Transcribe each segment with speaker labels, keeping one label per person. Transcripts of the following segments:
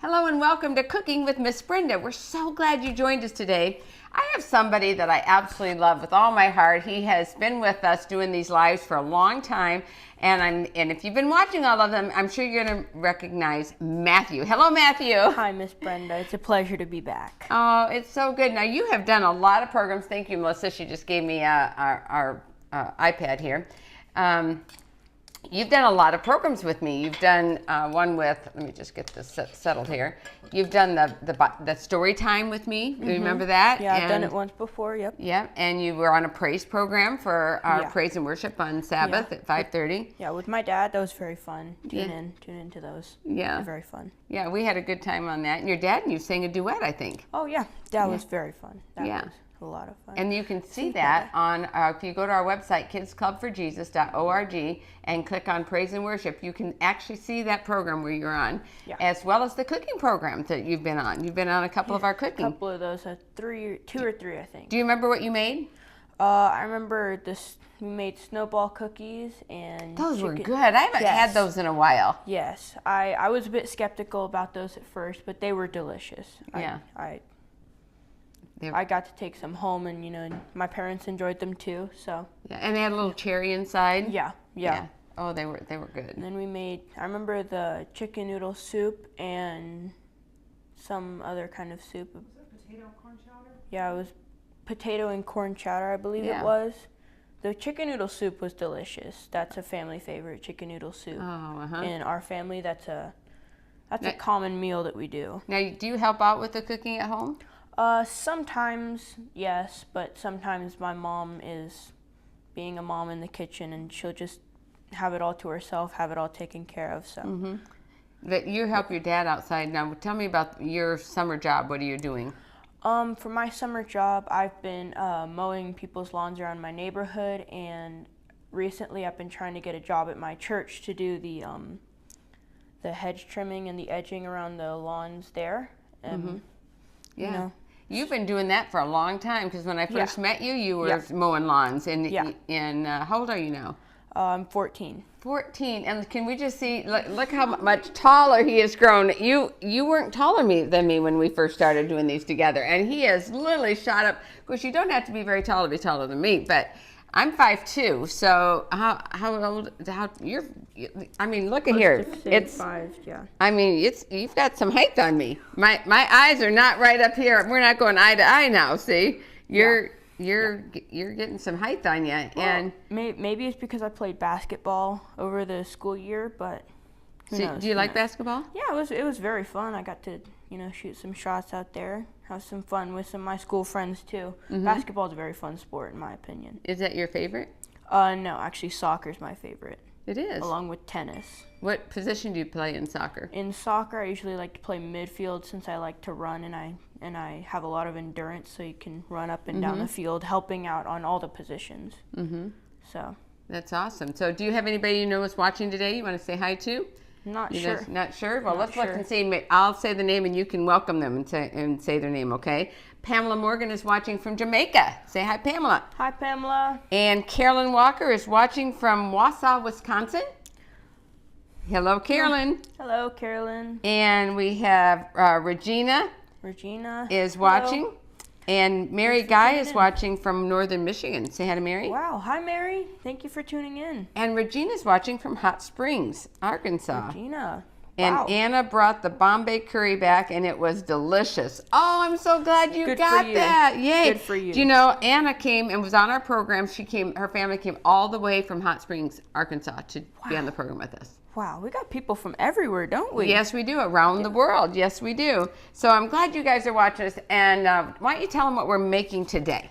Speaker 1: Hello and welcome to Cooking with Miss Brenda. We're so glad you joined us today. I have somebody that I absolutely love with all my heart. He has been with us doing these lives for a long time, and if you've been watching all of them, I'm sure you're going to recognize Matthew. Hello, Matthew.
Speaker 2: Hi, Miss Brenda. It's a pleasure to be back.
Speaker 1: Oh, it's so good. Now, you have done a lot of programs. Thank you, Melissa. She just gave me our iPad here. You've done a lot of programs with me. You've done one with, let me just get this settled here. You've done the story time with me. Do you remember that?
Speaker 2: Yeah, I've done it once before, yep.
Speaker 1: Yeah, and you were on a praise program for our praise and worship on Sabbath at 5:30.
Speaker 2: Yeah, with my dad. That was very fun. Tune into those.
Speaker 1: Yeah.
Speaker 2: They're very fun.
Speaker 1: Yeah, we had a good time on that. And your dad and you sang a duet, I think.
Speaker 2: Oh, yeah. That was very fun. That was a lot of fun.
Speaker 1: And you can see that on, if you go to our website, kidsclubforjesus.org, and click on Praise and Worship, you can actually see that program where you're on, as well as the cooking programs that you've been on. You've been on a couple of our cooking.
Speaker 2: A couple of those, two or three, I think.
Speaker 1: Do you remember what you made?
Speaker 2: I remember we made snowball cookies and
Speaker 1: those were good. I haven't had those in a while.
Speaker 2: Yes, I was a bit skeptical about those at first, but they were delicious. I got to take some home, and my parents enjoyed them too. So
Speaker 1: and they had a little cherry inside.
Speaker 2: Yeah.
Speaker 1: Oh, they were good.
Speaker 2: And then I remember the chicken noodle soup and some other kind of soup.
Speaker 3: Was it potato corn chowder?
Speaker 2: Yeah, it was potato and corn chowder, I believe it was. The chicken noodle soup was delicious. That's a family favorite, chicken noodle soup.
Speaker 1: Oh,
Speaker 2: In our family, that's a common meal that we do.
Speaker 1: Now, do you help out with the cooking at home?
Speaker 2: Sometimes, yes, but sometimes my mom is being a mom in the kitchen, and she'll just have it all to herself, have it all taken care of. So.
Speaker 1: But you help your dad outside. Now, tell me about your summer job. What are you doing?
Speaker 2: For my summer job, I've been mowing people's lawns around my neighborhood, and recently I've been trying to get a job at my church to do the hedge trimming and the edging around the lawns there. And,
Speaker 1: You've been doing that for a long time, because when I first met you, you were mowing lawns. And how old are you now?
Speaker 2: I'm 14.
Speaker 1: 14, and can we just see, look how much taller he has grown. You weren't taller than me when we first started doing these together, and he has literally shot up. Of course, you don't have to be very tall to be taller than me, but I'm 5'2", so how old, I mean, look at here. It's
Speaker 2: 5, yeah.
Speaker 1: I mean, you've got some height on me. My eyes are not right up here. We're not going eye to eye now, see? You're getting some height on you.
Speaker 2: Well,
Speaker 1: and
Speaker 2: maybe it's because I played basketball over the school year, but who knows?
Speaker 1: Do you like basketball?
Speaker 2: Yeah, it was very fun. I got to shoot some shots out there, have some fun with some of my school friends too. Basketball is a very fun sport, in my opinion.
Speaker 1: Is that your favorite?
Speaker 2: No, actually soccer is my favorite.
Speaker 1: It is?
Speaker 2: Along with tennis.
Speaker 1: What position do you play in soccer?
Speaker 2: In soccer, I usually like to play midfield, since I like to run, and I have a lot of endurance, so you can run up and down the field, helping out on all the positions. So
Speaker 1: that's awesome. So do you have anybody you know is watching today you want to say hi to?
Speaker 2: Not sure.
Speaker 1: Not sure? Well, let's look and see. I'll say the name and you can welcome them and say their name, okay? Pamela Morgan is watching from Jamaica. Say hi, Pamela.
Speaker 2: Hi, Pamela.
Speaker 1: And Carolyn Walker is watching from Wausau, Wisconsin. Hello, Carolyn.
Speaker 2: Hello, Carolyn.
Speaker 1: And we have Regina.
Speaker 2: Regina
Speaker 1: is watching. Hello. And Mary Guy is watching from northern Michigan. Say hi to Mary.
Speaker 2: Wow. Hi, Mary. Thank you for tuning in.
Speaker 1: And Regina's watching from Hot Springs, Arkansas.
Speaker 2: Regina.
Speaker 1: And
Speaker 2: wow.
Speaker 1: Anna brought the Bombay curry back, and it was delicious. Oh, I'm so glad you got that. Yay.
Speaker 2: Good for you.
Speaker 1: Do you know, Anna came and was on our program. Her family came all the way from Hot Springs, Arkansas to be on the program with us.
Speaker 2: Wow, we got people from everywhere, don't we?
Speaker 1: Yes, we do. Around the world. Yes, we do. So I'm glad you guys are watching us. And why don't you tell them what we're making today?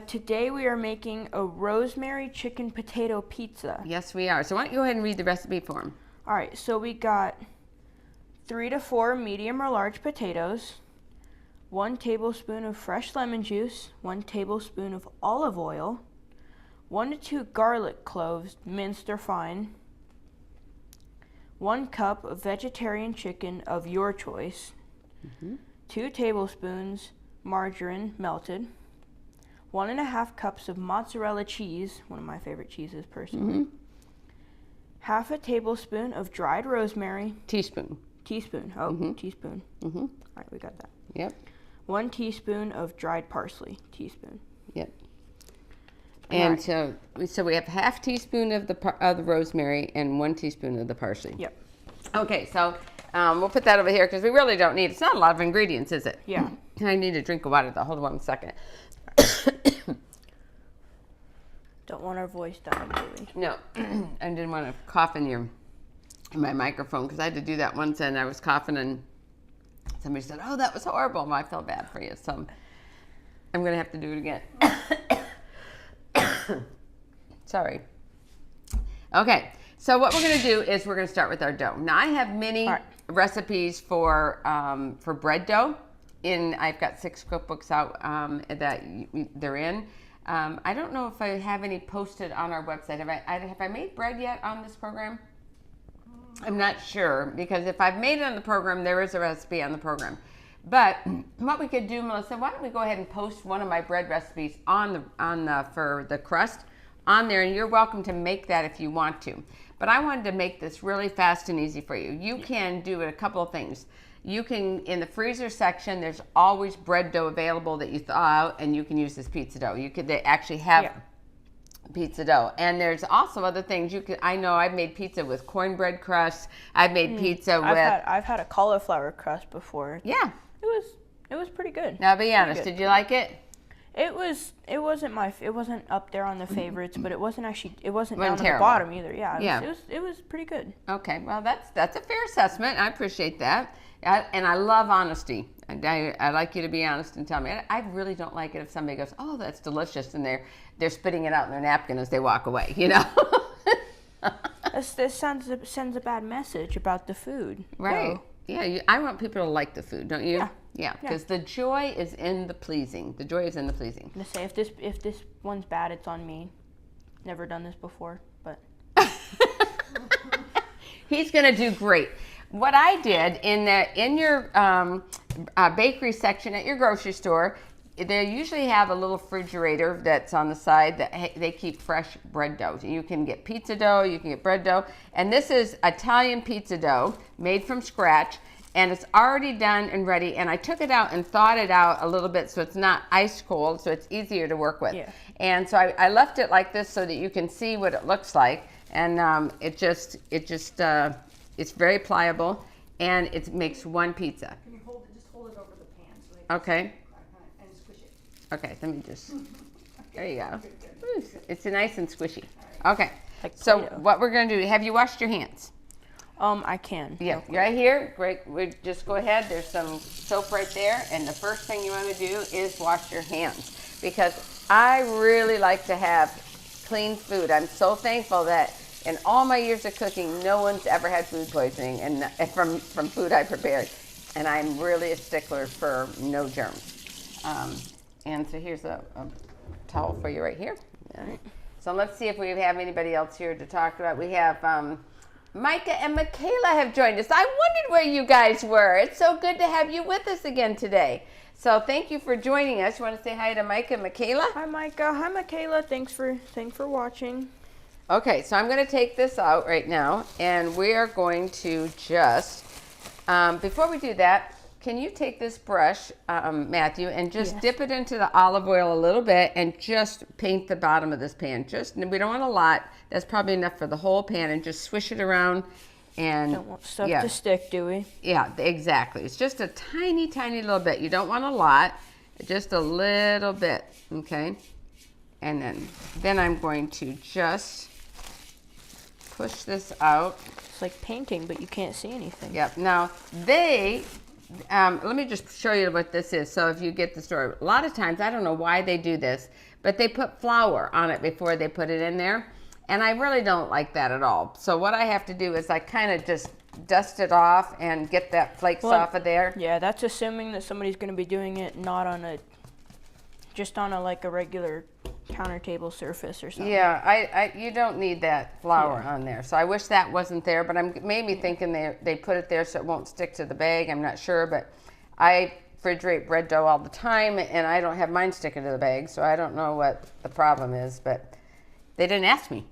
Speaker 2: Today we are making a rosemary chicken potato pizza.
Speaker 1: Yes, we are. So why don't you go ahead and read the recipe for them?
Speaker 2: All right, so we got 3 to 4 medium or large potatoes, 1 tablespoon of fresh lemon juice, 1 tablespoon of olive oil, 1 to 2 garlic cloves, minced or fine, 1 cup of vegetarian chicken of your choice, 2 tablespoons margarine melted, 1.5 cups of mozzarella cheese, one of my favorite cheeses personally, half a tablespoon of dried rosemary,
Speaker 1: teaspoon,
Speaker 2: Teaspoon. Oh, teaspoon.
Speaker 1: Mm-hmm.
Speaker 2: All right, we got that.
Speaker 1: Yep.
Speaker 2: 1 teaspoon of dried parsley. Teaspoon.
Speaker 1: Yep. And
Speaker 2: right.
Speaker 1: so we have half teaspoon of the rosemary and 1 teaspoon of the parsley.
Speaker 2: Yep.
Speaker 1: Okay, so we'll put that over here because we really don't need. It's not a lot of ingredients, is it?
Speaker 2: Yeah.
Speaker 1: I need a drink of water though. Hold on 1 second.
Speaker 2: Don't want our voice dying, do we?
Speaker 1: No, I didn't want to cough in my microphone because I had to do that once and I was coughing and somebody said, "Oh, that was horrible." Well, I felt bad for you, so I'm going to have to do it again. Sorry. Okay, so what we're going to do is we're going to start with our dough. Now, I have many recipes for bread dough. I've got 6 cookbooks out that they're in. I don't know if I have any posted on our website. Have I made bread yet on this program? I'm not sure, because if I've made it on the program, there is a recipe on the program. But what we could do, Melissa, why don't we go ahead and post one of my bread recipes for the crust on there, and you're welcome to make that if you want to. But I wanted to make this really fast and easy for you. You can do a couple of things. You can, in the freezer section, there's always bread dough available that you thaw out, and you can use this pizza dough. They actually have pizza dough. And there's also other things I know I've made pizza with cornbread crust. I've made pizza with...
Speaker 2: I've had a cauliflower crust before.
Speaker 1: Yeah.
Speaker 2: It was pretty good.
Speaker 1: Now be honest, did you like it?
Speaker 2: It wasn't up there on the favorites, but it wasn't down
Speaker 1: terrible.
Speaker 2: at the bottom either.
Speaker 1: Yeah.
Speaker 2: It was pretty good.
Speaker 1: Okay, well that's a fair assessment. I appreciate that. And I love honesty. I like you to be honest and tell me. I really don't like it if somebody goes, "Oh, that's delicious," and they're spitting it out in their napkin as they walk away, you know?
Speaker 2: This sends a bad message about the food.
Speaker 1: Right.
Speaker 2: So.
Speaker 1: Yeah, I want people to like the food, don't you?
Speaker 2: Yeah.
Speaker 1: Because the joy is in the pleasing. The joy is in the pleasing.
Speaker 2: I'm gonna say if this one's bad, it's on me. Never done this before, but
Speaker 1: he's gonna do great. What I did in your bakery section at your grocery store, they usually have a little refrigerator that's on the side that they keep fresh bread dough. You can get pizza dough, you can get bread dough, and this is Italian pizza dough made from scratch, and it's already done and ready. And I took it out and thawed it out a little bit so it's not ice cold, so it's easier to work with.
Speaker 2: Yeah.
Speaker 1: And so I left it like this so that you can see what it looks like, and it's very pliable, and it makes one pizza.
Speaker 3: Can you just hold it over the pan so they
Speaker 1: Okay.
Speaker 3: and squish it.
Speaker 1: Okay, let me just, there you go.
Speaker 3: Good.
Speaker 1: It's nice and squishy. Okay,
Speaker 2: Like
Speaker 1: so
Speaker 2: Play-Doh.
Speaker 1: what we're gonna do, have you washed your hands?
Speaker 2: I can.
Speaker 1: Yeah, right here, great, we just go ahead, there's some soap right there, and the first thing you wanna do is wash your hands, because I really like to have clean food. I'm so thankful that in all my years of cooking, no one's ever had food poisoning and from food I prepared. And I'm really a stickler for no germs. And so here's a towel for you right here. All right. So let's see if we have anybody else here to talk about. We have Micah and Michaela have joined us. I wondered where you guys were. It's so good to have you with us again today. So thank you for joining us. You want to say hi to Micah and Michaela?
Speaker 2: Hi, Micah. Hi, Michaela. Thanks for watching.
Speaker 1: Okay, so I'm going to take this out right now, and we are going to just, before we do that, can you take this brush, Matthew, and just dip it into the olive oil a little bit and just paint the bottom of this pan. We don't want a lot. That's probably enough for the whole pan, and just swish it around. And
Speaker 2: Don't want stuff to stick, do we?
Speaker 1: Yeah, exactly. It's just a tiny, tiny little bit. You don't want a lot, just a little bit, okay? And then I'm going to just push this out.
Speaker 2: It's like painting, but you can't see anything.
Speaker 1: Yep. Now, let me just show you what this is. So if you get the story, a lot of times, I don't know why they do this, but they put flour on it before they put it in there. And I really don't like that at all. So what I have to do is I kind of just dust it off and get that flakes off of there.
Speaker 2: Yeah, that's assuming that somebody's going to be doing it not on just on a regular counter table surface or something.
Speaker 1: Yeah, you don't need that flour on there. So I wish that wasn't there, but it made me thinking they put it there so it won't stick to the bag. I'm not sure, but I refrigerate bread dough all the time, and I don't have mine sticking to the bag, so I don't know what the problem is, but they didn't ask me.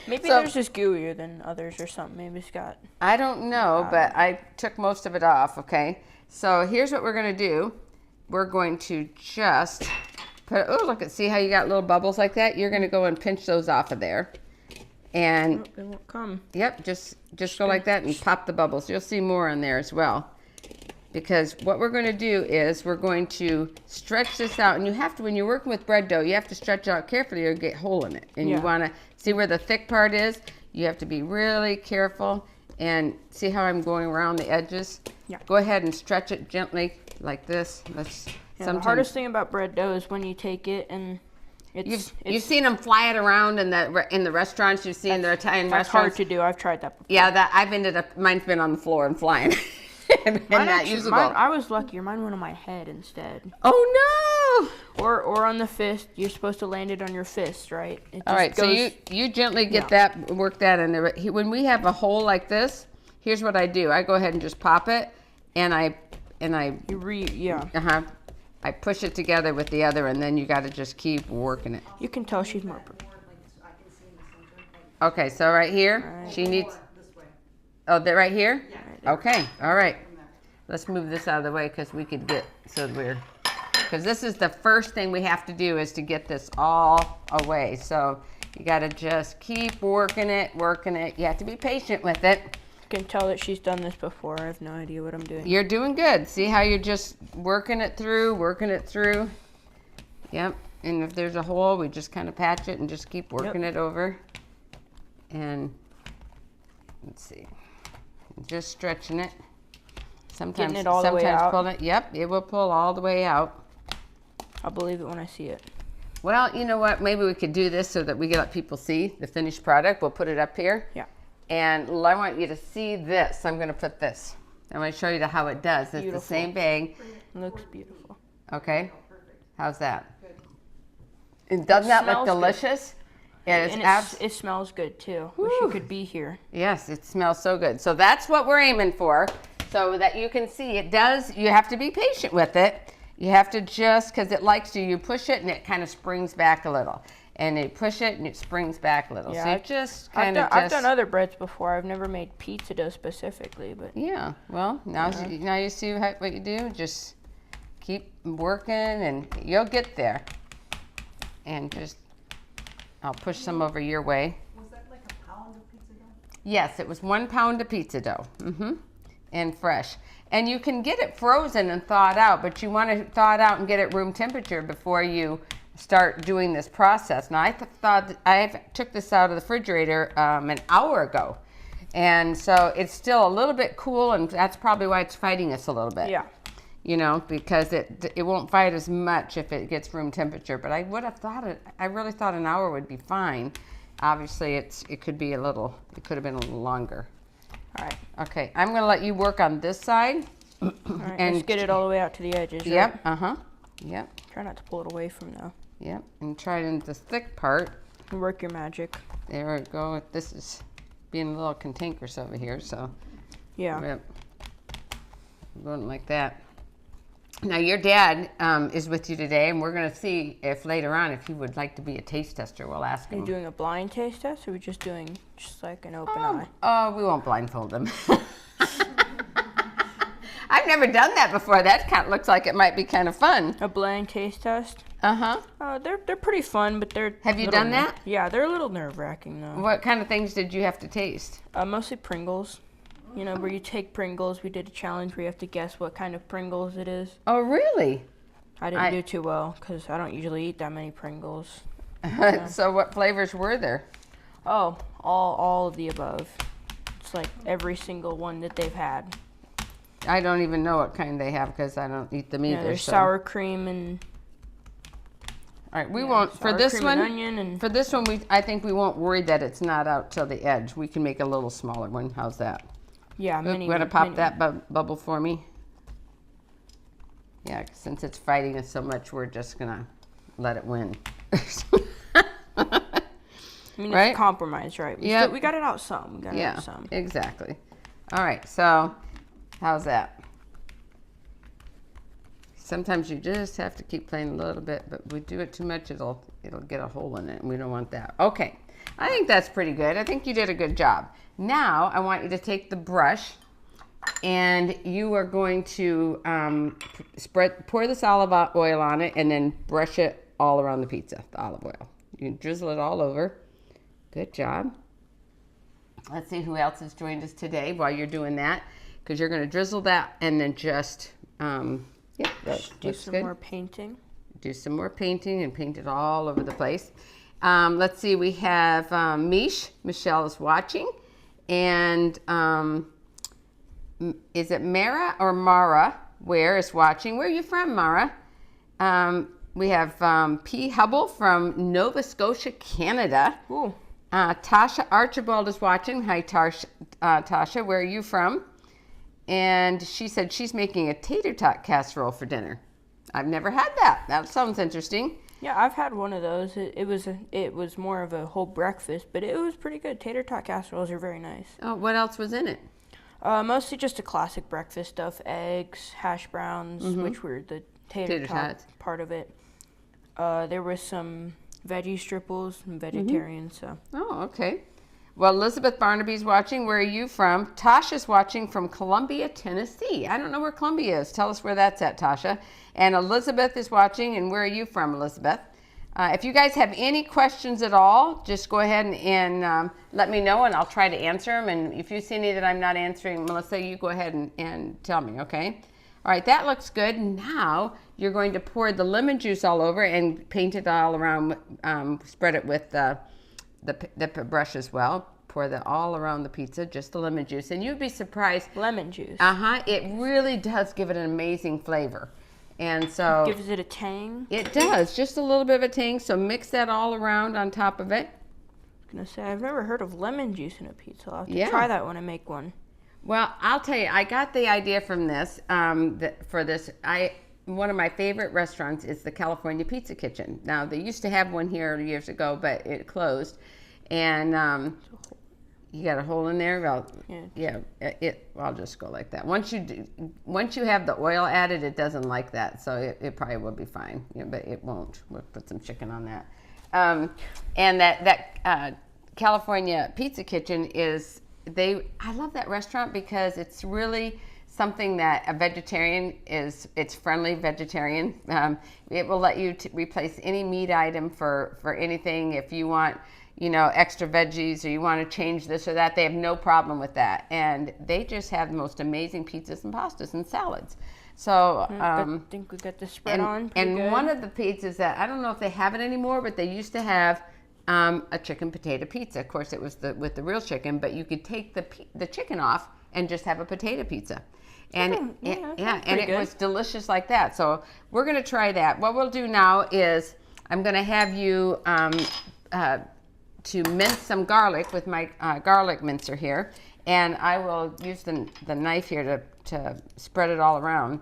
Speaker 2: Maybe
Speaker 1: So-
Speaker 2: there's just gooier than others or something. Maybe it's got.
Speaker 1: I don't know, but I took most of it off, okay? So here's what we're gonna do. We're going to just put, oh, look, see how you got little bubbles like that? You're gonna go and pinch those off of there. And,
Speaker 2: Oh, they won't come.
Speaker 1: yep, just go like that and pop the bubbles. You'll see more on there as well. Because what we're gonna do is we're going to stretch this out. And you have to, when you're working with bread dough, you have to stretch it out carefully or you get a hole in it. And you
Speaker 2: Yeah.
Speaker 1: wanna see where the thick part is. You have to be really careful. And see how I'm going around the edges?
Speaker 2: Yeah.
Speaker 1: Go ahead and stretch it gently like this. Let's.
Speaker 2: Yeah, the hardest thing about bread dough is when you take it and
Speaker 1: You've seen them fly it around in the restaurants. You've seen the Italian
Speaker 2: that's hard
Speaker 1: restaurants.
Speaker 2: to do. I've tried that before.
Speaker 1: Yeah, mine's been on the floor and flying. and not usable.
Speaker 2: I was luckier. Mine went on my head instead.
Speaker 1: Oh no!
Speaker 2: Or on the fist. You're supposed to land it on your fist, right? It
Speaker 1: All
Speaker 2: just
Speaker 1: right, so
Speaker 2: goes-
Speaker 1: you gently get that, work that in there. When we have a hole like this, here's what I do. I go ahead and just pop it, and I I push it together with the other, and then you got to just keep working it.
Speaker 2: You can tell she's more.
Speaker 1: Okay, so right here, she needs.
Speaker 3: This way.
Speaker 1: Oh, that right here? Okay, all right. Let's move this out of the way because we could get so weird. Because this is the first thing we have to do is to get this all away. So you got to just keep working it. You have to be patient with it.
Speaker 2: You can tell that she's done this before. I have no idea what I'm doing.
Speaker 1: You're doing good. See how you're just working it through. Yep. And if there's a hole, we just kind of patch it and just keep working it over. And let's see. Just stretching it. Sometimes,
Speaker 2: Getting it all the way out.
Speaker 1: pulling it. Yep, it will pull all the way out.
Speaker 2: I'll believe it when I see it.
Speaker 1: Well, you know what? Maybe we could do this so that we can let people see the finished product. We'll put it up here.
Speaker 2: Yeah.
Speaker 1: And I want you to see this. I'm going to put this. I'm going to show you how it does. It's
Speaker 2: Beautiful.
Speaker 1: the same bag.
Speaker 2: Looks beautiful.
Speaker 1: Okay. How's that? And doesn't that look
Speaker 2: smells good.
Speaker 1: delicious? Yeah,
Speaker 2: And it smells good too. Wish you could be here.
Speaker 1: Yes, it smells so good. So that's what we're aiming for, so that you can see it does. You have to be patient with it. You have to just, because it likes you push it and it kind of springs back a little. And you push it and it springs back a little.
Speaker 2: Yeah,
Speaker 1: so you just kind of
Speaker 2: I've done other breads before. I've never made pizza dough specifically, but
Speaker 1: yeah, well, now you see what you do. Just keep working and you'll get there. And just, I'll push some over your way.
Speaker 3: Was that like a pound of pizza dough?
Speaker 1: Yes, it was 1 pound of pizza dough. And fresh. And you can get it frozen and thawed out, but you want to thaw it out and get it room temperature before you start doing this process. Now, I took this out of the refrigerator an hour ago. And so it's still a little bit cool, and that's probably why it's fighting us a little bit.
Speaker 2: yeah.
Speaker 1: You know, because it won't fight as much if it gets room temperature. But I would have I really thought an hour would be fine. Obviously, it could have been a little longer.
Speaker 2: All right.
Speaker 1: Okay, I'm going to let you work on this side.
Speaker 2: All right.
Speaker 1: And-
Speaker 2: Let's get it all the way out to the edges. Right?
Speaker 1: Yep, yep,
Speaker 2: Try not to pull it away from though.
Speaker 1: yep. And try it into the thick part.
Speaker 2: And work your magic.
Speaker 1: There we go. This is being a little cantankerous over here, so
Speaker 2: Yeah.
Speaker 1: yep. Going like that. Now your dad is with you today, and we're going to see if later on if he would like to be a taste tester. We'll ask
Speaker 2: Are
Speaker 1: him.
Speaker 2: you doing a blind taste test, or are we just doing just like an open eye?
Speaker 1: Oh, we won't blindfold him. I've never done that before. That kind of looks like it might be kind of fun.
Speaker 2: A blind taste test?
Speaker 1: Uh-huh.
Speaker 2: They're pretty fun, but they're.
Speaker 1: Have you
Speaker 2: little
Speaker 1: done that?
Speaker 2: Yeah, they're a little nerve-wracking though.
Speaker 1: What kind of things did you have to taste?
Speaker 2: Mostly Pringles. You know, where you take Pringles. We did a challenge where you have to guess what kind of Pringles it is.
Speaker 1: Oh, really?
Speaker 2: I didn't do too well because I don't usually eat that many Pringles.
Speaker 1: So what flavors were there?
Speaker 2: Oh, all of the above. It's like every single one that they've had.
Speaker 1: I don't even know what kind they have because I don't eat them either.
Speaker 2: Yeah, there's
Speaker 1: so.
Speaker 2: sour cream and
Speaker 1: All right, we won't for
Speaker 2: sour
Speaker 1: this
Speaker 2: cream
Speaker 1: one.
Speaker 2: and onion and
Speaker 1: For this one, I think we won't worry that it's not out till the edge. We can make a little smaller one. How's that?
Speaker 2: yeah,
Speaker 1: Oop,
Speaker 2: mini.
Speaker 1: you want to pop
Speaker 2: mini-
Speaker 1: that bubble for me? Yeah, since it's fighting us so much, we're just gonna let it win.
Speaker 2: I mean,
Speaker 1: Right?
Speaker 2: it's a compromise, right?
Speaker 1: Yep.
Speaker 2: We got it out some. We got it
Speaker 1: Yeah,
Speaker 2: out some.
Speaker 1: exactly. All right, so how's that? Sometimes you just have to keep playing a little bit, but we do it too much, it'll get a hole in it, and we don't want that. Okay, I think that's pretty good. I think you did a good job. Now I want you to take the brush and you are going to pour this olive oil on it and then brush it all around the pizza, the olive oil. You drizzle it all over. Good job. Let's see who else has joined us today while you're doing that, because you're going to drizzle that and then just,
Speaker 2: do some more painting.
Speaker 1: Do some more painting and paint it all over the place. Let's see, we have Michelle is watching, and is it Mara or Mara? Where is watching? Where are you from, Mara? We have P. Hubble from Nova Scotia, Canada.
Speaker 2: Ooh.
Speaker 1: Tasha Archibald is watching. Hi, Tasha. Where are you from? And she said she's making a tater tot casserole for dinner. I've never had that. That sounds interesting.
Speaker 2: Yeah, I've had one of those. It was more of a whole breakfast, but it was pretty good. Tater tot casseroles are very nice.
Speaker 1: Oh, what else was in it?
Speaker 2: Mostly just a classic breakfast stuff: eggs, hash browns, which were the tater tot part of it. There was some veggie stripples and vegetarian, so.
Speaker 1: Oh, okay. Well, Elizabeth Barnaby's watching. Where are you from? Tasha's watching from Columbia, Tennessee. I don't know where Columbia is. Tell us where that's at, Tasha. And Elizabeth is watching. And where are you from, Elizabeth? If you guys have any questions at all, just go ahead and let me know, and I'll try to answer them. And if you see any that I'm not answering, Melissa, you go ahead and tell me, okay? All right, that looks good. Now you're going to pour the lemon juice all over and paint it all around, spread it with the brush as well. Pour that all around the pizza, just the lemon juice. And you'd be surprised.
Speaker 2: Lemon juice.
Speaker 1: It really does give it an amazing flavor. And so.
Speaker 2: Gives it a tang.
Speaker 1: It does, just a little bit of a tang. So mix that all around on top of it.
Speaker 2: I was going to say, I've never heard of lemon juice in a pizza. I'll have to try that when I make one.
Speaker 1: Well, I'll tell you, I got the idea from this, one of my favorite restaurants is the California Pizza Kitchen. Now, they used to have one here years ago, but it closed. And you got a hole in there? Well, I'll just go like that. Once you have the oil added, it doesn't like that, so it probably will be fine, but it won't. We'll put some chicken on that. And that California Pizza Kitchen is... I love that restaurant because it's really something that a vegetarian it's friendly vegetarian. It will let you replace any meat item for anything. If you want, extra veggies or you want to change this or that, they have no problem with that. And they just have the most amazing pizzas and pastas and salads. So
Speaker 2: I think we got the spread on pretty good.
Speaker 1: One of the pizzas that, I don't know if they have it anymore, but they used to have a chicken potato pizza. Of course, it was with the real chicken, but you could take the chicken off and just have a potato pizza. And it was delicious like that. So we're going to try that. What we'll do now is I'm going to have you to mince some garlic with my garlic mincer here, and I will use the knife here to spread it all around.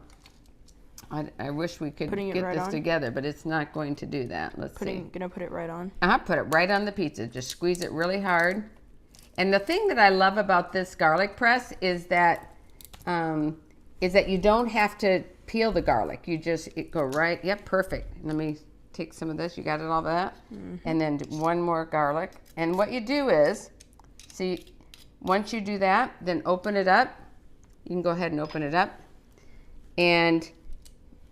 Speaker 1: I wish we could get this together, but it's not going to do that. Let's see.
Speaker 2: Gonna put it right on.
Speaker 1: Put it right on the pizza. Just squeeze it really hard. And the thing that I love about this garlic press is that you don't have to peel the garlic. You just go right. Yep, perfect. Let me take some of this. You got it all that? And then one more garlic. And what you do is, see, once you do that, then open it up. You can go ahead and open it up. And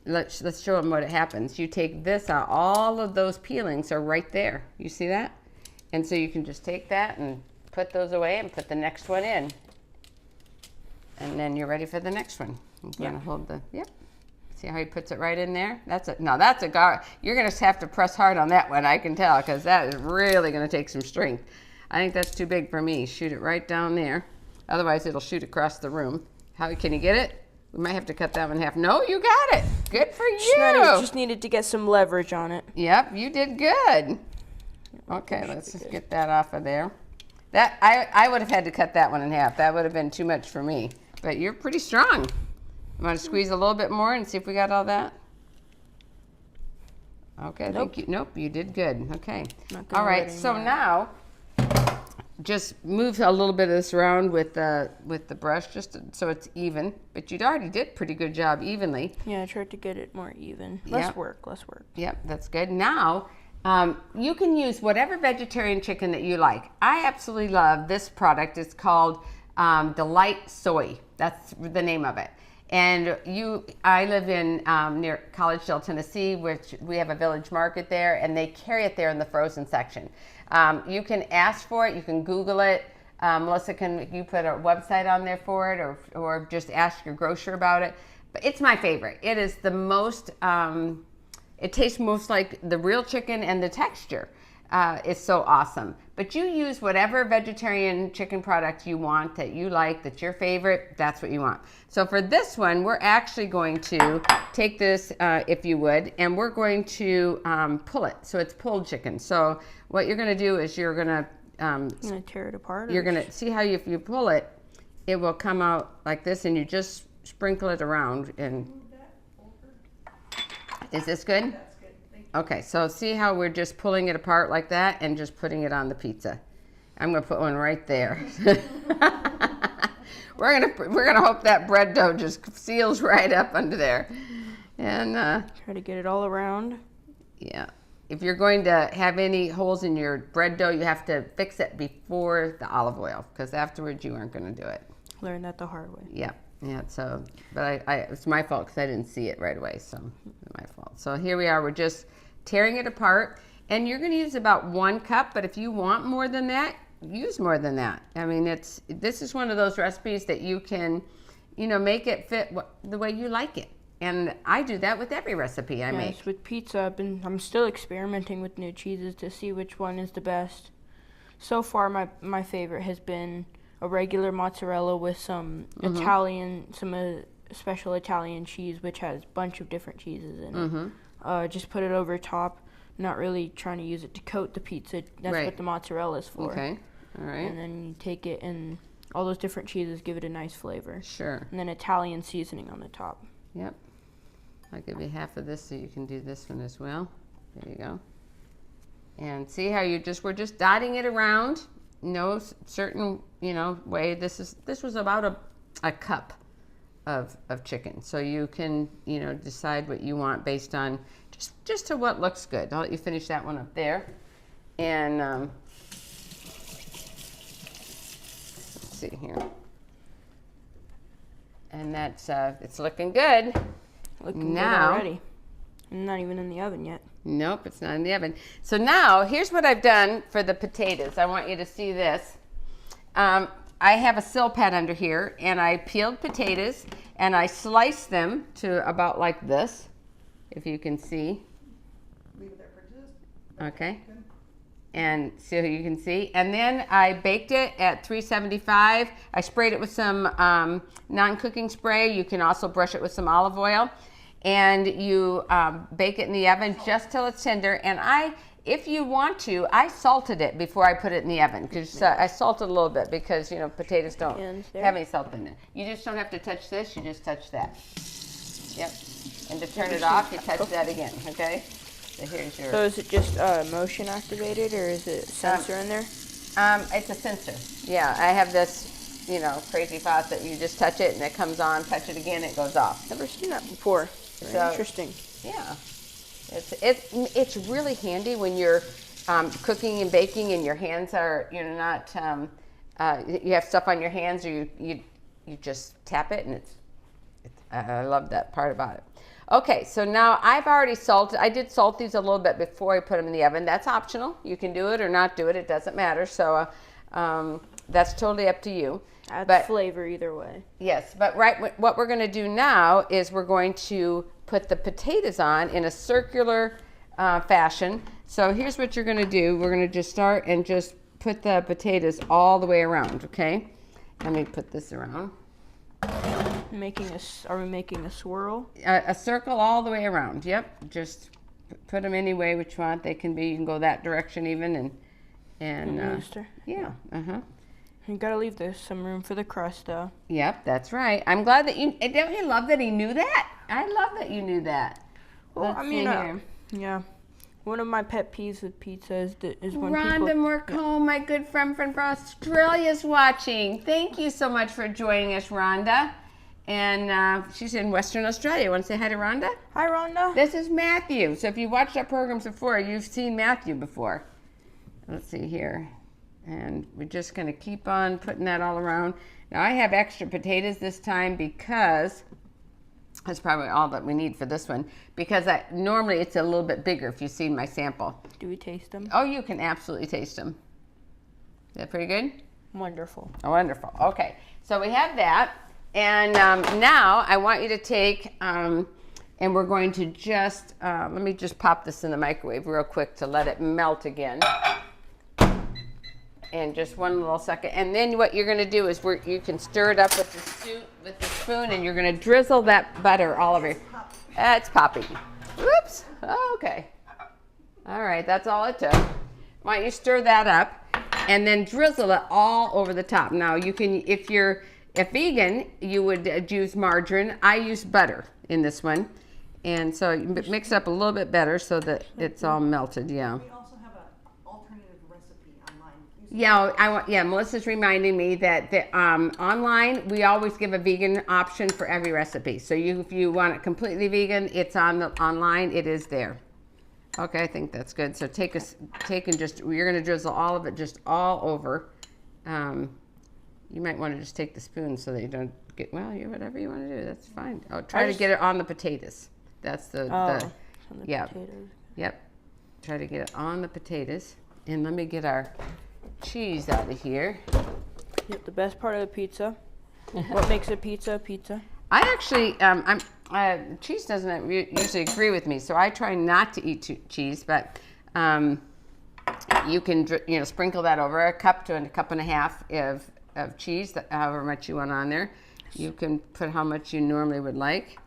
Speaker 1: let's show them what happens. You take this out. All of those peelings are right there. You see that? And so you can just take that and put those away and put the next one in. And then you're ready for the next one. I'm going to hold See how he puts it right in there? That's a garlic. You're going to have to press hard on that one, I can tell, because that is really going to take some strength. I think that's too big for me. Shoot it right down there. Otherwise, it'll shoot across the room. How can you get it? We might have to cut that one in half. No, you got it. Good for you.
Speaker 2: Just needed to get some leverage on it.
Speaker 1: Yep, you did good. Okay, let's just get that off of there. That I would have had to cut that one in half. That would have been too much for me. But you're pretty strong. I'm going to squeeze a little bit more and see if we got all that. Okay, nope, you did good. Okay. All right, so now just move a little bit of this around with the brush just so it's even. But you already did a pretty good job evenly.
Speaker 2: Yeah, I tried to get it more even. Less work.
Speaker 1: Yep, that's good. Now You can use whatever vegetarian chicken that you like. I absolutely love this product. It's called Delight Soy. That's the name of it. And I live in near Collegedale, Tennessee, which we have a village market there, and they carry it there in the frozen section. You can ask for it. You can Google it. Melissa, you put a website on there for it, or just ask your grocer about it. But it's my favorite. It is the most. It tastes most like the real chicken, and the texture is so awesome. But you use whatever vegetarian chicken product you want, that you like, that's your favorite, that's what you want. So for this one, we're actually going to take this, if you would, and we're going to pull it. So it's pulled chicken. So what you're going to do is you're going to
Speaker 2: tear it apart.
Speaker 1: You're going to see how if you pull it, it will come out like this, and you just sprinkle it around. And is this good?
Speaker 3: That's good. Thank you.
Speaker 1: Okay, so see how we're just pulling it apart like that and just putting it on the pizza. I'm gonna put one right there. we're gonna hope that bread dough just seals right up under there. And
Speaker 2: try to get it all around.
Speaker 1: Yeah. If you're going to have any holes in your bread dough, you have to fix it before the olive oil, because afterwards you aren't gonna do it.
Speaker 2: Learned that the hard way.
Speaker 1: Yeah. Yeah, so, but it's my fault because I didn't see it right away, so it's my fault. So here we are, we're just tearing it apart, and you're going to use about 1 cup, but if you want more than that, use more than that. I mean, this is one of those recipes that you can, make it fit the way you like it. And I do that with every recipe I make.
Speaker 2: Yes, with pizza, I'm still experimenting with new cheeses to see which one is the best. So far, my favorite has been a regular mozzarella with some special Italian cheese, which has a bunch of different cheeses in it. Just put it over top, not really trying to use it to coat the pizza. That's what the mozzarella is for.
Speaker 1: Okay, all right.
Speaker 2: And then you take it, and all those different cheeses give it a nice flavor.
Speaker 1: Sure.
Speaker 2: And then Italian seasoning on the top.
Speaker 1: Yep. I'll give you half of this so you can do this one as well. There you go. And see how we're just dotting it around. No certain way. This was about a cup of chicken, so you can decide what you want based on just to what looks good. I'll let you finish that one up there, and let's see here, and that's it's looking good.
Speaker 2: Looking good already. Not even in the oven yet.
Speaker 1: Nope, it's not in the oven. So now, here's what I've done for the potatoes. I want you to see this. I have a sill pad under here, and I peeled potatoes, and I sliced them to about like this, if you can see.
Speaker 3: Leave it there for just.
Speaker 1: Okay.
Speaker 3: Good.
Speaker 1: And so you can see. And then I baked it at 375. I sprayed it with some non-cooking spray. You can also brush it with some olive oil. And you bake it in the oven just till it's tender. And if you want to, I salted it before I put it in the oven, because I salted a little bit because potatoes don't have any salt in it. You just don't have to touch this. You just touch that. Yep. And to turn it off, you touch that again. Okay. So here's your.
Speaker 2: So is it just motion activated, or is it sensor in there?
Speaker 1: It's a sensor. Yeah, I have this. Crazy faucet. You just touch it and it comes on. Touch it again, it goes off.
Speaker 2: Never seen that before. Very interesting.
Speaker 1: Yeah, it's really handy when you're cooking and baking and your hands are not you have stuff on your hands, or you just tap it, and I love that part about it. Okay, so now I've already salted. I did salt these a little bit before I put them in the oven. That's optional. You can do it or not do it. It doesn't matter. So that's totally up to you.
Speaker 2: Adds flavor either way.
Speaker 1: Yes, but what we're going to do now is we're going to put the potatoes on in a circular fashion. So here's what you're going to do. We're going to just start and just put the potatoes all the way around, okay? Let me put this around.
Speaker 2: Are we making a swirl?
Speaker 1: A circle all the way around, yep. Just put them any way which you want. They can be, you can go that direction even, and yeah,
Speaker 2: You gotta leave some room for the crust, though.
Speaker 1: Yep, that's right. I'm glad that don't you love that he knew that? I love that you knew that.
Speaker 2: Well, yeah. One of my pet peeves with pizza is when
Speaker 1: Rhonda Morcombe, my good friend from Australia, is watching. Thank you so much for joining us, Rhonda. And she's in Western Australia. Want to say hi to Rhonda?
Speaker 2: Hi, Rhonda.
Speaker 1: This is Matthew. So if you watched our programs before, you've seen Matthew before. Let's see here. And we're just going to keep on putting that all around. Now I have extra potatoes this time because that's probably all that we need for this one. Because normally it's a little bit bigger if you've seen my sample.
Speaker 2: Do we taste them?
Speaker 1: Oh, you can absolutely taste them. Is that pretty good?
Speaker 2: Wonderful.
Speaker 1: Oh, wonderful. Okay, so we have that. And now I want you to take, and we're going to just, let me just pop this in the microwave real quick to let it melt again. And just one little second. And then what you're going to do is you can stir it up with the spoon, and you're going to drizzle that butter all over. It's popping. Whoops. Okay. All right, that's all it took. Why don't you stir that up and then drizzle it all over the top. Now you can, if vegan, you would use margarine. I use butter in this one. And so you mix it up a little bit better so that it's all melted, yeah.
Speaker 3: We also have an alternative recipe online.
Speaker 1: Yeah, Melissa's reminding me that online we always give a vegan option for every recipe. So if you want it completely vegan, it's online. It is there. Okay, I think that's good. So you're going to drizzle all of it just all over. You might want to just take the spoon so that you don't get, whatever you want to do, that's fine. Oh, try to get it on the potatoes. That's
Speaker 2: on the
Speaker 1: yeah.
Speaker 2: potatoes.
Speaker 1: Yep. Try to get it on the potatoes. And let me get our cheese out of here.
Speaker 2: Yep, the best part of the pizza. What makes a pizza a pizza?
Speaker 1: I actually, cheese doesn't usually agree with me, so I try not to eat cheese, but you can, sprinkle that over a cup to a cup and a half of cheese, however much you want on there. You can put how much you normally would like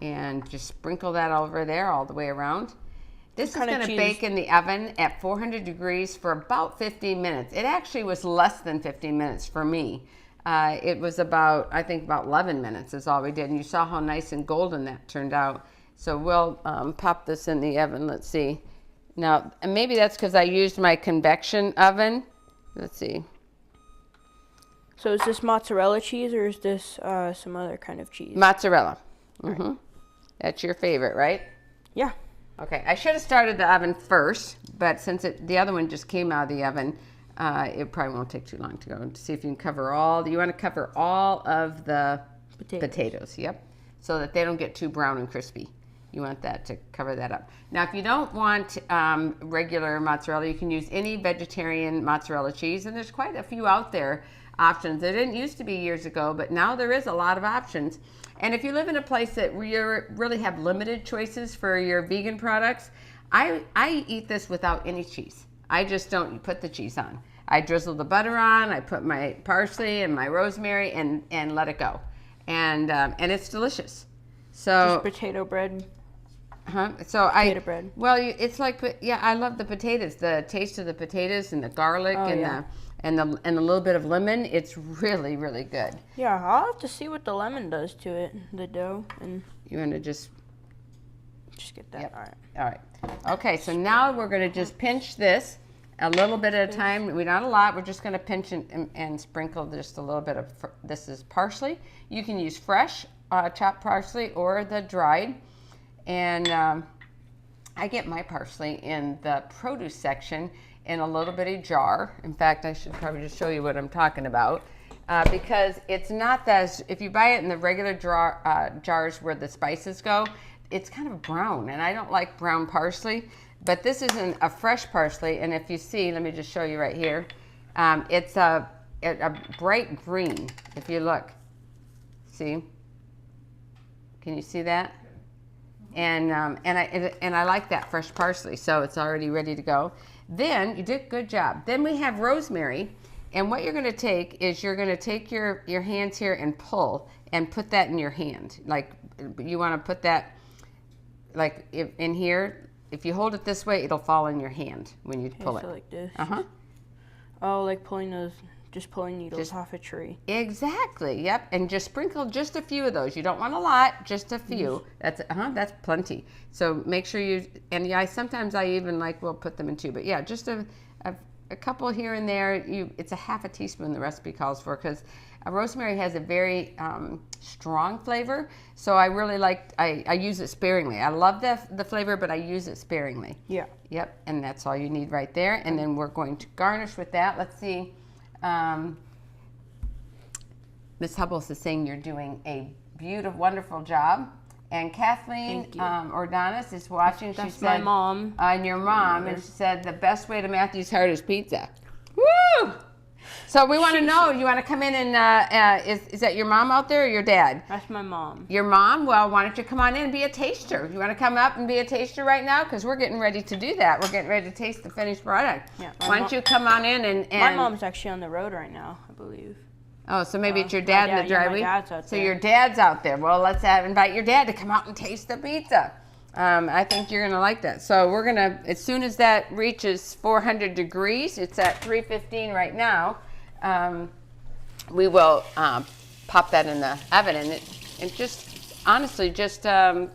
Speaker 1: and just sprinkle that over there all the way around. This is going to bake in the oven at 400 degrees for about 15 minutes. It actually was less than 15 minutes for me. It was about 11 minutes is all we did. And you saw how nice and golden that turned out. So we'll pop this in the oven. Let's see. Now, and maybe that's because I used my convection oven. Let's see.
Speaker 2: So is this mozzarella cheese or is this some other kind of cheese?
Speaker 1: Mozzarella. Mm-hmm. That's your favorite, right?
Speaker 2: Yeah.
Speaker 1: Okay, I should have started the oven first, but since the other one just came out of the oven, it probably won't take too long to go. To see if you can cover you want to cover all of the potatoes, yep, so that they don't get too brown and crispy. You want that to cover that up. Now, if you don't want regular mozzarella, you can use any vegetarian mozzarella cheese, and there's quite a few out there options. There didn't used to be years ago, but now there is a lot of options. And if you live in a place that you really have limited choices for your vegan products, I eat this without any cheese. I just don't put the cheese on. I drizzle the butter on, I put my parsley and my rosemary and let it go. And it's delicious. So
Speaker 2: just potato bread.
Speaker 1: Potato
Speaker 2: bread.
Speaker 1: Well, it's like, yeah, I love the potatoes. The taste of the potatoes and the garlic and a little bit of lemon. It's really, really good.
Speaker 2: Yeah, I'll have to see what the lemon does to it, the dough. And
Speaker 1: you want to just
Speaker 2: get that.
Speaker 1: Yep. All right. Okay, so now we're going to just pinch this a little bit at a time. Not a lot. We're just going to pinch and sprinkle just a little bit of, this is parsley. You can use fresh chopped parsley or the dried. And I get my parsley in the produce section in a little bitty jar. In fact, I should probably just show you what I'm talking about because it's not that, if you buy it in the regular jars where the spices go, it's kind of brown, and I don't like brown parsley, but this isn't a fresh parsley, and if you see, let me just show you right here, it's a bright green, if you look. See? Can you see that? And I like that fresh parsley, so it's already ready to go. Then, you did a good job. Then we have rosemary, and what you're going to take is you're going to take your hands here and pull and put that in your hand. Like, you want to put that, like, in here. If you hold it this way, it'll fall in your hand when you pull it.
Speaker 2: So like this.
Speaker 1: Uh-huh.
Speaker 2: Oh, like pulling needles off a tree.
Speaker 1: Exactly. Yep. And just sprinkle just a few of those. You don't want a lot, just a few. That's plenty. So make sure sometimes I even will put them in two. But yeah, just a couple here and there. It's a half a teaspoon the recipe calls for, because Rosemary has a very strong flavor, so I really like, I use it sparingly. I love the flavor, but I use it sparingly.
Speaker 2: Yeah.
Speaker 1: Yep, and that's all you need right there. And then we're going to garnish with that. Let's see. Miss Hubbles is saying you're doing a beautiful, wonderful job. And Kathleen Ordonis is watching. She said,
Speaker 2: my mom.
Speaker 1: And your mom, and she said the best way to Matthew's heart is pizza. Woo! So we want to know, you want to come in and, is that your mom out there or your dad?
Speaker 2: That's my mom.
Speaker 1: Your mom? Well, why don't you come on in and be a taster? You want to come up and be a taster right now? Because we're getting ready to do that. We're getting ready to taste the finished product.
Speaker 2: Yeah,
Speaker 1: why don't you come on in and...
Speaker 2: My mom's actually on the road right now, I believe.
Speaker 1: Oh, so maybe it's your dad in the driveway?
Speaker 2: Yeah, my dad's out
Speaker 1: so
Speaker 2: there.
Speaker 1: your dad's out there. Well, let's invite your dad to come out and taste the pizza. I think you're going to like that. So we're going to, as soon as that reaches 400 degrees, it's at 315 right now, we will pop that in the oven. And it just, honestly, just 10,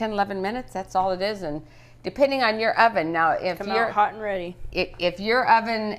Speaker 1: 11 minutes, that's all it is. And depending on your oven. Now, if you're
Speaker 2: hot and ready.
Speaker 1: If your oven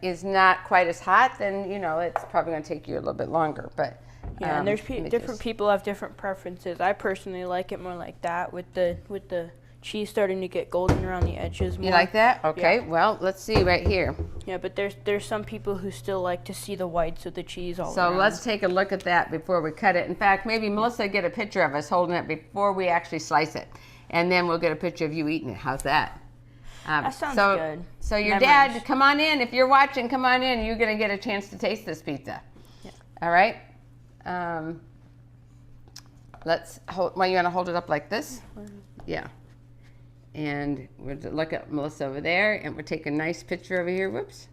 Speaker 1: is not quite as hot, then, you know, it's probably going to take you a little bit longer. But
Speaker 2: yeah, and there's different people have different preferences. I personally like it more like that, with the cheese starting to get golden around the edges more.
Speaker 1: You like that? Okay,
Speaker 2: Yeah.
Speaker 1: well, let's see right here.
Speaker 2: Yeah, but there's some people who still like to see the whites of the cheese all
Speaker 1: So
Speaker 2: around.
Speaker 1: let's take a look at that before we cut it. In fact, maybe Melissa get a picture of us holding it before we actually slice it. And then we'll get a picture of you eating it. How's that?
Speaker 2: That sounds good.
Speaker 1: So your
Speaker 2: Memories.
Speaker 1: dad, come on in. If you're watching, come on in. You're going to get a chance to taste this pizza.
Speaker 2: Yeah.
Speaker 1: All right? Let's hold, well, you want to hold it up like this? Yeah. And we'll look at Melissa over there, and we'll take a nice picture over here. Whoops.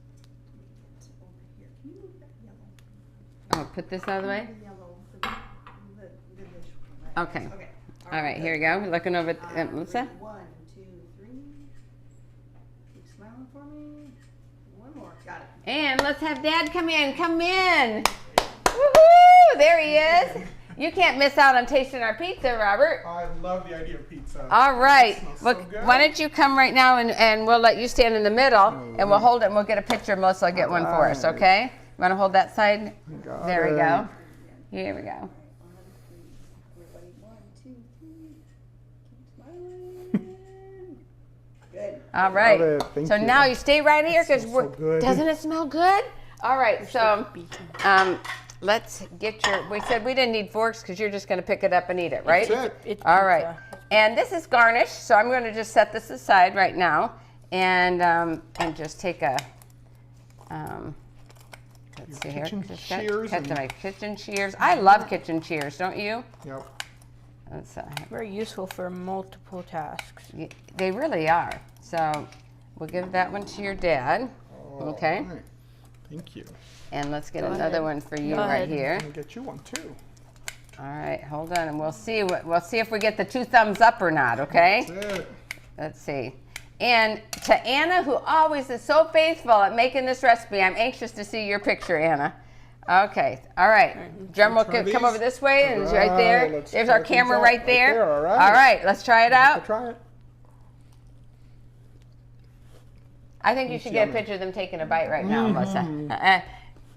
Speaker 1: Oh, put this out of the way? Okay. All right, here we go. We're looking over at Melissa.
Speaker 3: 1, 2, 3. Keep smiling for me. One more. Got it.
Speaker 1: And let's have Dad come in. Come in. Woohoo! There he is. You can't miss out on tasting our pizza, Robert.
Speaker 4: I love the idea of pizza.
Speaker 1: All right.
Speaker 4: It smells
Speaker 1: Well,
Speaker 4: so good.
Speaker 1: why don't you come right now, and we'll let you stand in the middle, and we'll hold it, and we'll get a picture. Melissa will get one for us, okay? You want to hold that side?
Speaker 4: Got
Speaker 1: There we
Speaker 4: it.
Speaker 1: go. Here we go.
Speaker 3: Everybody, 1, 2, 3. Keep smiling. Good.
Speaker 1: All right.
Speaker 4: Love it. Thank
Speaker 1: So
Speaker 4: you.
Speaker 1: now you stay right here, because
Speaker 4: smells so good.
Speaker 1: doesn't it smell good? All right. So let's get your. We said we didn't need forks because you're just going to pick it up and eat it, right?
Speaker 4: That's it.
Speaker 2: It's
Speaker 1: All right.
Speaker 2: pizza.
Speaker 1: And this is garnished, so I'm going to just set this aside right now, and just take a. Let's see here.
Speaker 4: kitchen
Speaker 1: Just
Speaker 4: shears
Speaker 1: cut to
Speaker 4: and-
Speaker 1: my kitchen shears. I love kitchen shears, don't you?
Speaker 4: Yep.
Speaker 1: Let's,
Speaker 2: Very useful for multiple tasks.
Speaker 1: they really are. So we'll give that one to your dad. Okay.
Speaker 4: All right. Thank you.
Speaker 1: And let's get
Speaker 2: Go
Speaker 1: another
Speaker 2: ahead.
Speaker 1: one for you
Speaker 2: Go
Speaker 1: right
Speaker 2: ahead.
Speaker 1: here.
Speaker 4: I'll get you one too.
Speaker 1: All right, hold on, and we'll see if we get the 2 thumbs up or not. Okay.
Speaker 4: That's it.
Speaker 1: Let's see. And to Anna, who always is so faithful at making this recipe, I'm anxious to see your picture, Anna. Okay. All right. Drum will
Speaker 4: try
Speaker 1: come
Speaker 4: these.
Speaker 1: over this way, and it's right
Speaker 4: All
Speaker 1: there.
Speaker 4: right, let's
Speaker 1: There's
Speaker 4: try
Speaker 1: our
Speaker 4: things
Speaker 1: camera
Speaker 4: out.
Speaker 1: right
Speaker 4: Right
Speaker 1: there.
Speaker 4: there, all right.
Speaker 1: All right. Let's try it
Speaker 4: I'll
Speaker 1: out.
Speaker 4: try it.
Speaker 1: I think you should get a picture of them taking a bite right now, Melissa.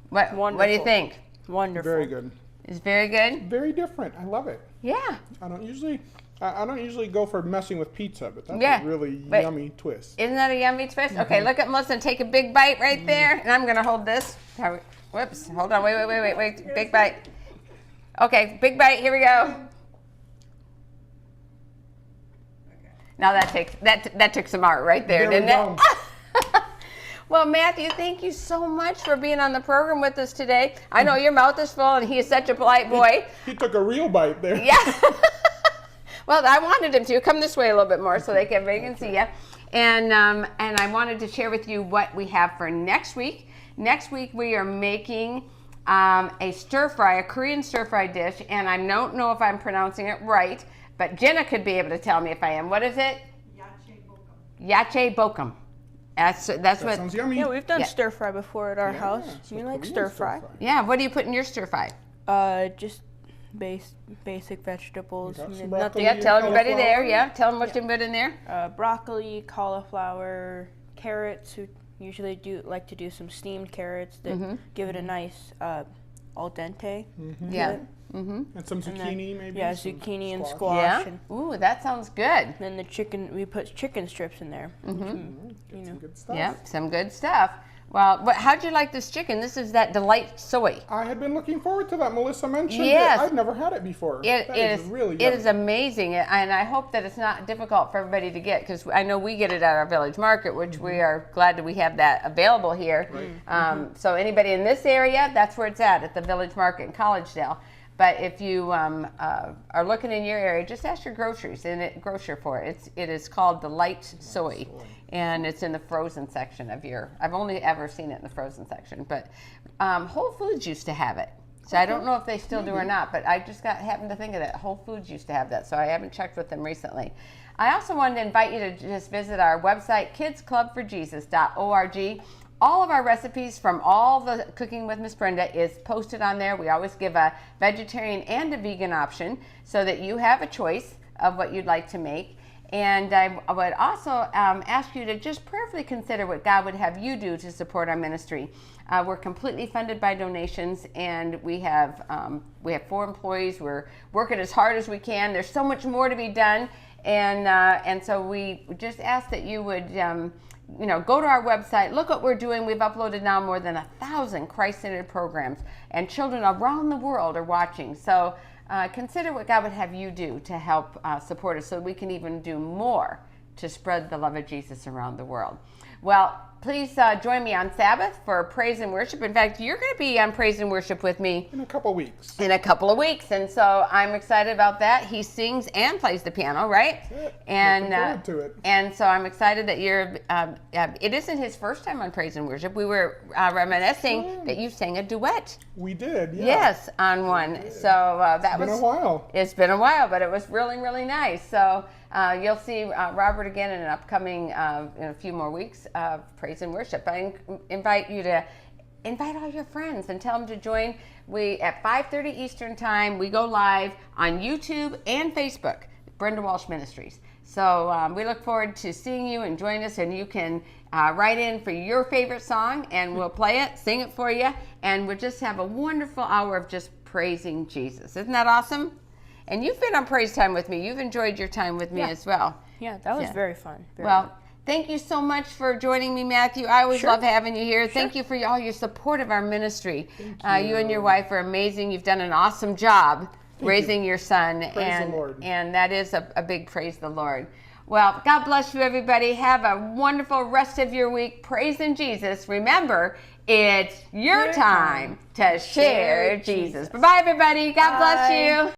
Speaker 1: What do you
Speaker 2: Wonderful.
Speaker 1: think?
Speaker 2: Wonderful.
Speaker 4: Very good.
Speaker 1: It's very good.
Speaker 4: Very different. I love it.
Speaker 1: Yeah.
Speaker 4: I don't usually go for messing with pizza, but that's
Speaker 1: Yeah,
Speaker 4: a really
Speaker 1: but-
Speaker 4: yummy twist.
Speaker 1: Isn't that a yummy twist? Okay, look at Melissa and take a big bite right there. And I'm going to hold this. Whoops. Hold on. Wait. Big bite. Okay, big bite. Here we go. Now that took some art right there,
Speaker 4: There we
Speaker 1: didn't
Speaker 4: go.
Speaker 1: it? Well, Matthew, thank you so much for being on the program with us today. I know your mouth is full, and he is such a polite boy.
Speaker 4: He took a real bite there.
Speaker 1: Yeah. Well, I wanted him to. Come this way a little bit more so everybody can see you. And I wanted to share with you what we have for next week. Next week we are making a stir fry, a Korean stir fry dish, and I don't know if I'm pronouncing it right, but Jenna could be able to tell me if I am. What is it? Yache bokum. That's
Speaker 4: That
Speaker 1: what.
Speaker 4: sounds yummy.
Speaker 2: Yeah, we've done
Speaker 1: Yeah.
Speaker 2: stir fry before at our house.
Speaker 4: it's
Speaker 2: We
Speaker 4: a
Speaker 2: like
Speaker 4: Korean
Speaker 2: stir fry.
Speaker 1: Yeah. What do you put in your stir fry?
Speaker 2: Just basic vegetables.
Speaker 4: got some
Speaker 2: Nothing.
Speaker 4: broccoli.
Speaker 1: Yeah. Tell everybody
Speaker 4: Cauliflower.
Speaker 1: there. Yeah. Tell them what you put in there.
Speaker 2: Broccoli, cauliflower, carrots. Who usually like to do some steamed carrots that give it a nice al dente.
Speaker 1: Yeah.
Speaker 4: And some zucchini, maybe.
Speaker 2: Yeah,
Speaker 4: some
Speaker 2: zucchini and
Speaker 4: squash.
Speaker 1: Yeah.
Speaker 2: squash. And
Speaker 1: Ooh, that sounds good.
Speaker 2: then the chicken, we put chicken strips in there.
Speaker 4: Get some good stuff.
Speaker 1: Yep, some good stuff. Well, how'd you like this chicken? This is that Delight Soy.
Speaker 4: I had been looking forward to that. Melissa mentioned
Speaker 1: Yes.
Speaker 4: it. I've never had it before.
Speaker 1: It
Speaker 4: That
Speaker 1: is
Speaker 4: really
Speaker 1: it
Speaker 4: yummy.
Speaker 1: is amazing, and I hope that it's not difficult for everybody to get, because I know we get it at our village market, which we are glad that we have that available here. So anybody in this area, that's where it's at the village market in Collegedale. But if you are looking in your area, just ask your grocer for it. It is called Delight Soy, and it's in the frozen section of your. I've only ever seen it in the frozen section, but Whole Foods used to have it. So I don't know if they still do or not, but I just happened to think of that. Whole Foods used to have that, so I haven't checked with them recently. I also wanted to invite you to just visit our website, kidsclubforjesus.org. All of our recipes from all the Cooking with Miss Brenda is posted on there. We always give a vegetarian and a vegan option so that you have a choice of what you'd like to make. And I would also ask you to just prayerfully consider what God would have you do to support our ministry. We're completely funded by donations, and we have 4 employees. We're working as hard as we can. There's so much more to be done, and so we just ask that you would go to our website, look what we're doing. We've uploaded now more than 1,000 Christ-centered programs, and children around the world are watching. So consider what God would have you do to help support us so we can even do more to spread the love of Jesus around the world. Well, please join me on Sabbath for praise and worship. In fact, you're going to be on praise and worship with me
Speaker 4: In a couple weeks.
Speaker 1: in a couple of weeks, and so I'm excited about that. He sings and plays the piano, right?
Speaker 4: That's it.
Speaker 1: And
Speaker 4: Looking forward to it.
Speaker 1: and so I'm excited that you're. It isn't his first time on praise and worship. We were reminiscing that you sang a duet.
Speaker 4: We did, yeah.
Speaker 1: Yes, on one. So that
Speaker 4: It's
Speaker 1: was
Speaker 4: been a while.
Speaker 1: It's been a while, but it was really, really nice. So you'll see Robert again in an upcoming, in a few more weeks of praise and worship. I invite you to invite all your friends and tell them to join. We at 5:30 Eastern Time. We go live on YouTube and Facebook, Brenda Walsh Ministries. So we look forward to seeing you and join us. And you can write in for your favorite song, and we'll play it, sing it for you, and we'll just have a wonderful hour of just praising Jesus. Isn't that awesome? And you've been on praise time with me. You've enjoyed your time with me as well.
Speaker 2: Yeah, that was very fun. Very
Speaker 1: Well,
Speaker 2: fun.
Speaker 1: thank you so much for joining me, Matthew. I always
Speaker 2: Sure.
Speaker 1: love having you here. Thank you for all your support of our ministry. You and your wife are amazing. You've done an awesome job raising your son.
Speaker 4: Praise the Lord.
Speaker 1: And that is a big praise the Lord. Well, God bless you, everybody. Have a wonderful rest of your week. Praising Jesus. Remember, it's your time to share Jesus. Bye-bye, everybody. God bless you.